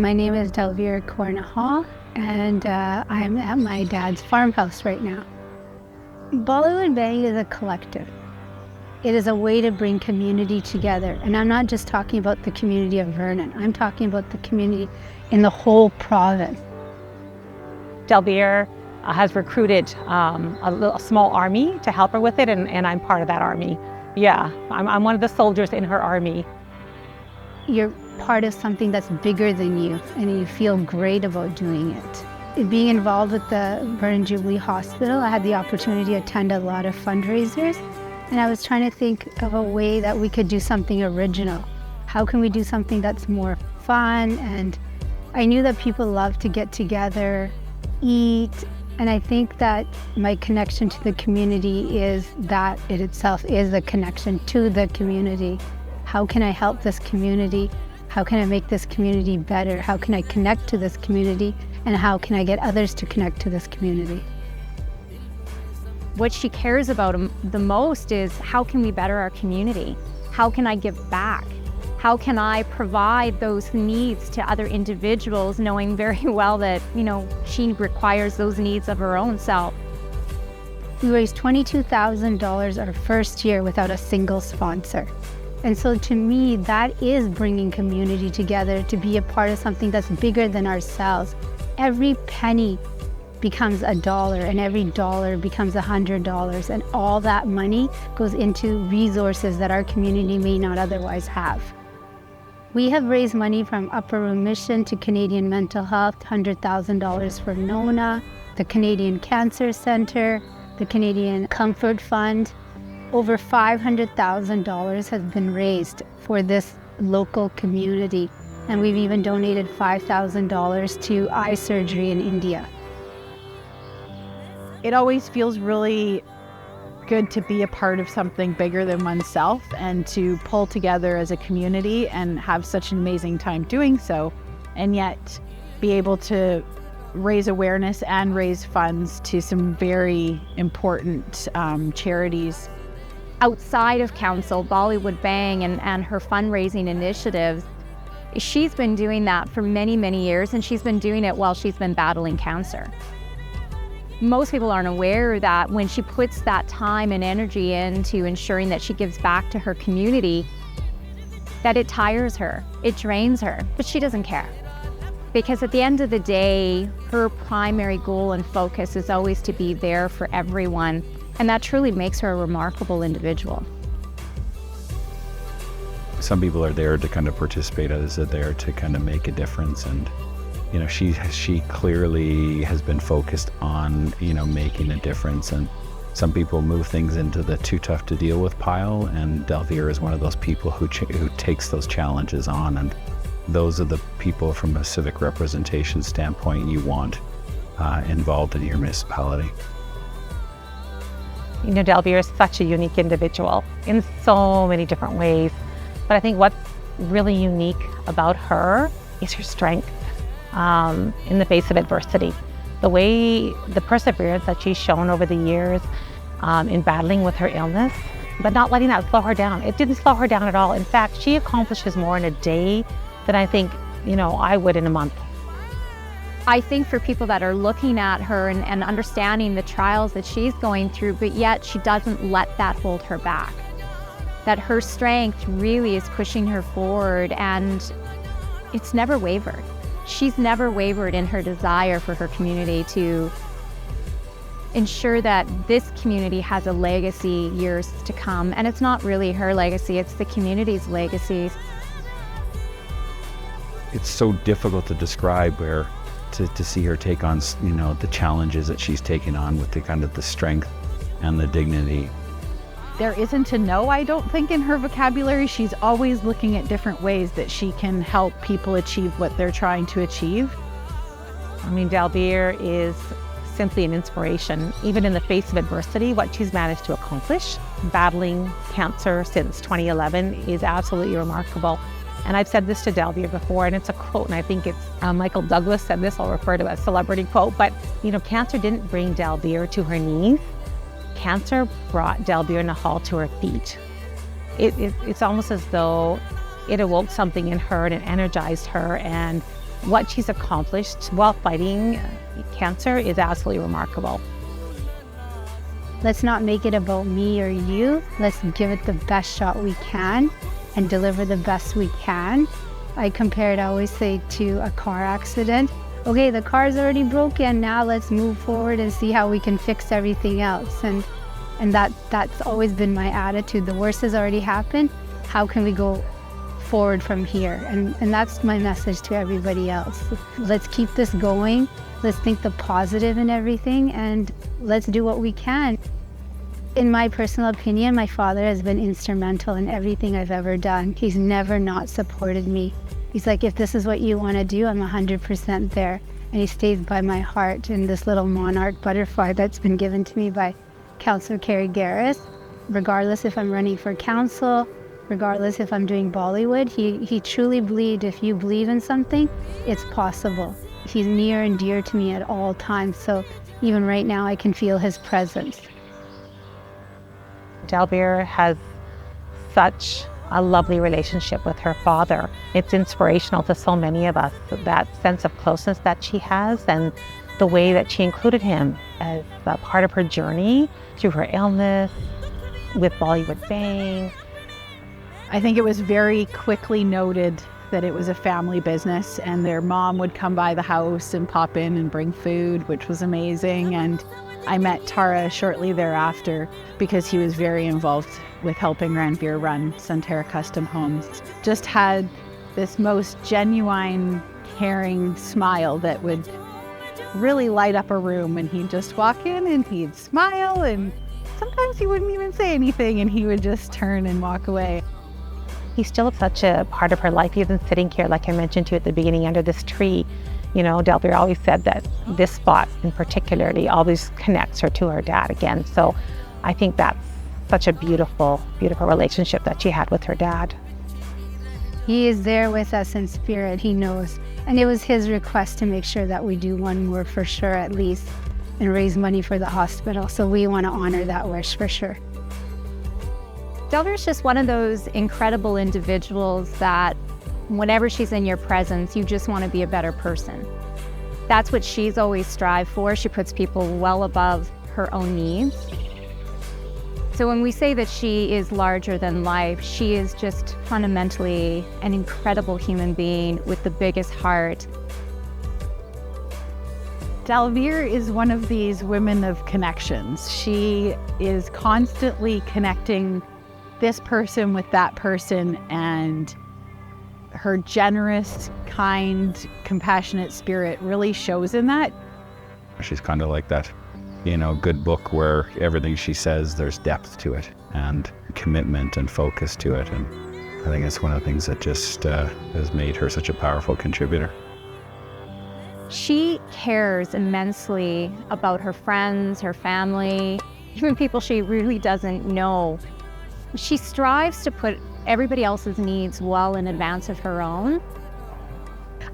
My name is Dalvir Nahal, and I'm at my dad's farmhouse right now. Bollywood Bang is a collective. It is a way to bring community together. And I'm not just talking about the community of Vernon. I'm talking about the community in the whole province. Dalvir has recruited a small army to help her with it, and I'm part of that army. Yeah, I'm one of the soldiers in her army. You're part of something that's bigger than you, and you feel great about doing it. Being involved with the Vernon Jubilee Hospital, I had the opportunity to attend a lot of fundraisers, and I was trying to think of a way that we could do something original. How can we do something that's more fun? And I knew that people love to get together, eat, and I think that my connection to the community is that it itself is a connection to the community. How can I help this community? How can I make this community better? How can I connect to this community? And how can I get others to connect to this community? What she cares about the most is how can we better our community? How can I give back? How can I provide those needs to other individuals, knowing very well that, she requires those needs of her own self. We raised $22,000 our first year without a single sponsor. And so to me, that is bringing community together to be a part of something that's bigger than ourselves. Every penny becomes $1, and every dollar becomes $100, and all that money goes into resources that our community may not otherwise have. We have raised money from Upper Room Mission to Canadian Mental Health, $100,000 for Nona, the Canadian Cancer Centre, the Canadian Comfort Fund. Over $500,000 has been raised for this local community, and we've even donated $5,000 to eye surgery in India. It always feels really good to be a part of something bigger than oneself and to pull together as a community and have such an amazing time doing so, and yet be able to raise awareness and raise funds to some very important charities. Outside of council, Bollywood Bang and her fundraising initiatives, she's been doing that for many, many years, and she's been doing it while she's been battling cancer. Most people aren't aware that when she puts that time and energy into ensuring that she gives back to her community, that it tires her, it drains her, but she doesn't care. Because at the end of the day, her primary goal and focus is always to be there for everyone. And that truly makes her a remarkable individual. Some people are there to kind of participate, others are there to kind of make a difference. And, she clearly has been focused on, making a difference. And some people move things into the too tough to deal with pile. And Dalvir is one of those people who takes those challenges on. And those are the people from a civic representation standpoint you want involved in your municipality. Dalvir is such a unique individual in so many different ways. But I think what's really unique about her is her strength in the face of adversity. The perseverance that she's shown over the years in battling with her illness, but not letting that slow her down. It didn't slow her down at all. In fact, she accomplishes more in a day than I think, I would in a month. I think for people that are looking at her and understanding the trials that she's going through, but yet she doesn't let that hold her back. That her strength really is pushing her forward, and it's never wavered. She's never wavered in her desire for her community to ensure that this community has a legacy years to come. And it's not really her legacy, it's the community's legacy. It's so difficult to describe to see her take on, the challenges that she's taken on with the kind of the strength and the dignity. There isn't a no, I don't think, in her vocabulary. She's always looking at different ways that she can help people achieve what they're trying to achieve. Dalvir is simply an inspiration. Even in the face of adversity, what she's managed to accomplish, battling cancer since 2011, is absolutely remarkable. And I've said this to Dalvir before, and it's a quote, and I think it's Michael Douglas said this, I'll refer to as a celebrity quote, but cancer didn't bring Dalvir to her knees. Cancer brought Dalvir Nahal to her feet. It's almost as though it awoke something in her and it energized her, and what she's accomplished while fighting cancer is absolutely remarkable. Let's not make it about me or you. Let's give it the best shot we can and deliver the best we can. I compare it, I always say, to a car accident. Okay, the car's already broken, now let's move forward and see how we can fix everything else. And that's always been my attitude. The worst has already happened. How can we go forward from here? And that's my message to everybody else. Let's keep this going. Let's think the positive in everything, and let's do what we can. In my personal opinion, my father has been instrumental in everything I've ever done. He's never not supported me. He's like, if this is what you want to do, I'm 100% there. And he stays by my heart in this little monarch butterfly that's been given to me by Councillor Carrie Garris. Regardless if I'm running for council, regardless if I'm doing Bollywood, he truly believed if you believe in something, it's possible. He's near and dear to me at all times, so even right now I can feel his presence. Dalvir has such a lovely relationship with her father. It's inspirational to so many of us, that sense of closeness that she has and the way that she included him as a part of her journey through her illness, with Bollywood Bang. I think it was very quickly noted that it was a family business, and their mom would come by the house and pop in and bring food, which was amazing. And I met Tara shortly thereafter because he was very involved with helping Ranveer run Sunterra Custom Homes. Just had this most genuine, caring smile that would really light up a room, and he'd just walk in and he'd smile, and sometimes he wouldn't even say anything and he would just turn and walk away. He's still such a part of her life, even sitting here, like I mentioned to you at the beginning, under this tree. You know, Dalvir always said that this spot in particularly always connects her to her dad again. So I think that's such a beautiful, beautiful relationship that she had with her dad. He is there with us in spirit, he knows. And it was his request to make sure that we do one more for sure at least and raise money for the hospital. So we want to honor that wish for sure. Dalvir is just one of those incredible individuals that whenever she's in your presence, you just want to be a better person. That's what she's always strived for. She puts people well above her own needs. So when we say that she is larger than life, she is just fundamentally an incredible human being with the biggest heart. Dalvir is one of these women of connections. She is constantly connecting this person with that person, and her generous, kind, compassionate spirit really shows in that. She's kind of like that, you know, good book where everything she says, there's depth to it and commitment and focus to it. And I think it's one of the things that just has made her such a powerful contributor. She cares immensely about her friends, her family, even people she really doesn't know. She strives to put everybody else's needs well in advance of her own.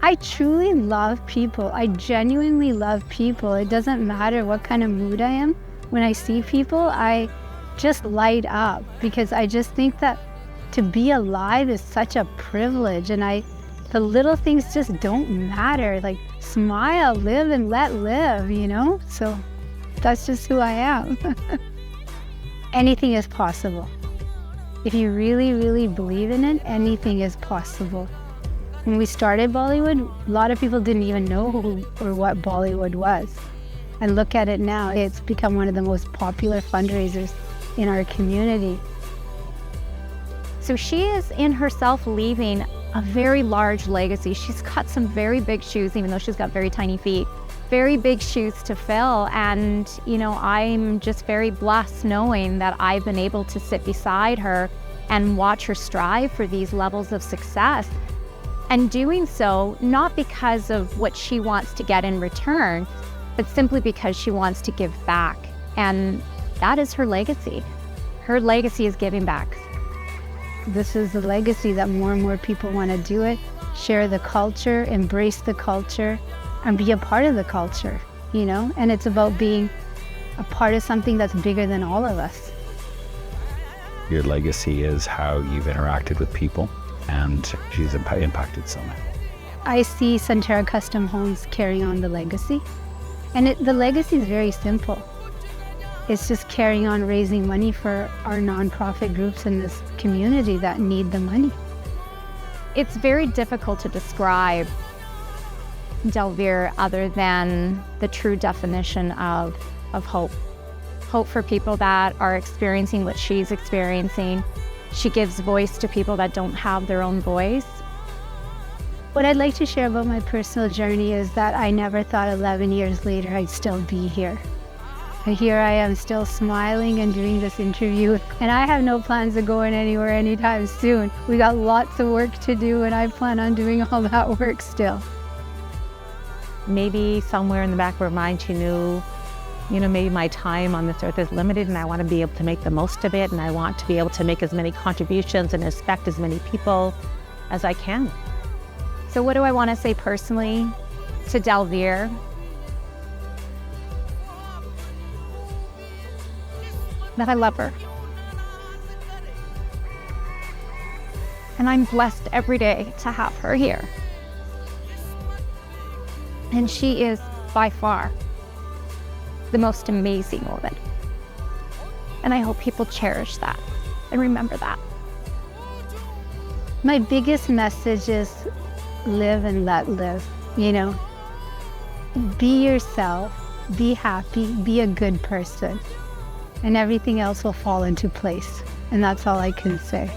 I truly love people. I genuinely love people. It doesn't matter what kind of mood I am. When I see people, I just light up because I just think that to be alive is such a privilege, and the little things just don't matter. Like, smile, live and let live, you know? So that's just who I am. Anything is possible. If you really, really believe in it, anything is possible. When we started Bollywood, a lot of people didn't even know who or what Bollywood was. And look at it now, it's become one of the most popular fundraisers in our community. So she is in herself leaving a very large legacy. She's got some very big shoes, even though she's got very tiny feet. Very big shoes to fill, and you know, I'm just very blessed knowing that I've been able to sit beside her and watch her strive for these levels of success, and doing so not because of what she wants to get in return, but simply because she wants to give back, and that is her legacy. Her legacy is giving back. This is the legacy that more and more people want to do it, share the culture, embrace the culture, and be a part of the culture, you know? And it's about being a part of something that's bigger than all of us. Your legacy is how you've interacted with people, and she's impacted so many. I see Centera Custom Homes carrying on the legacy. And the legacy is very simple. It's just carrying on raising money for our nonprofit groups in this community that need the money. It's very difficult to describe Dalvir other than the true definition of hope. Hope for people that are experiencing what she's experiencing. She gives voice to people that don't have their own voice. What I'd like to share about my personal journey is that I never thought 11 years later I'd still be here. And here I am still smiling and doing this interview. And I have no plans of going anywhere anytime soon. We got lots of work to do and I plan on doing all that work still. Maybe somewhere in the back of her mind she knew, maybe my time on this earth is limited and I want to be able to make the most of it, and I want to be able to make as many contributions and respect as many people as I can. So what do I want to say personally to Dalvir? That I love her. And I'm blessed every day to have her here. And she is by far the most amazing woman. And I hope people cherish that and remember that. My biggest message is live and let live, Be yourself, be happy, be a good person, and everything else will fall into place. And that's all I can say.